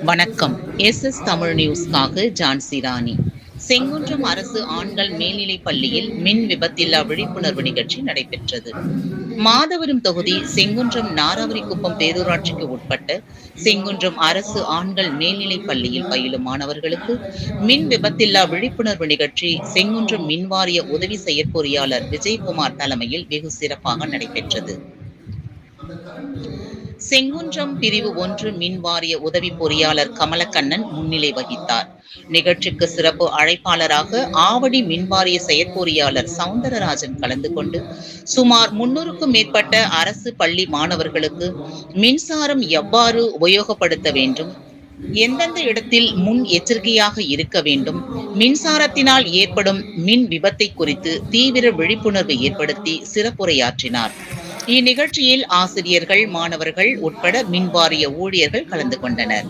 வணக்கம். தமிழ் நியூஸ்க்காக ஜான்சி ராணி. செங்குன்றம் அரசு ஆண்கள் மேல்நிலைப் பள்ளியில் மின் விபத்தில்லா விழிப்புணர்வு நிகழ்ச்சி நடைபெற்றது. மாதவரம் தொகுதி செங்குன்றம் நாராவரிக்குப்பம் பேரூராட்சிக்கு உட்பட்ட செங்குன்றம் அரசு ஆண்கள் மேல்நிலைப் பள்ளியில் பயிலும் மாணவர்களுக்கு மின் விபத்தில்லா விழிப்புணர்வு நிகழ்ச்சி செங்குன்றம் மின்வாரிய உதவி செயற்பொறியாளர் விஜயகுமார் தலைமையில் வெகு சிறப்பாக நடைபெற்றது. செங்குன்றம் பிரிவு 1 மின் வாரிய உதவி பொறியாளர் கமலக்கண்ணன் முன்னிலை வகித்தார். நிகழ்ச்சிக்கு சிறப்பு அழைப்பாளராக ஆவடி மின்வாரிய செயற்பொறியாளர் சவுந்தரராஜன் கலந்து கொண்டு சுமார் 300க்கும் மேற்பட்ட அரசு பள்ளி மாணவர்களுக்கு மின்சாரம் எவ்வாறு உபயோகப்படுத்த வேண்டும், எந்தெந்த இடத்தில் முன் எச்சரிக்கையாக இருக்க வேண்டும், மின்சாரத்தினால் ஏற்படும் மின் விபத்தை குறித்து தீவிர விழிப்புணர்வு ஏற்படுத்தி சிறப்புரையாற்றினார். இந்நிகழ்ச்சியில் ஆசிரியர்கள், மாணவர்கள் உட்பட மின்வாரிய ஊழியர்கள் கலந்து கொண்டனர்.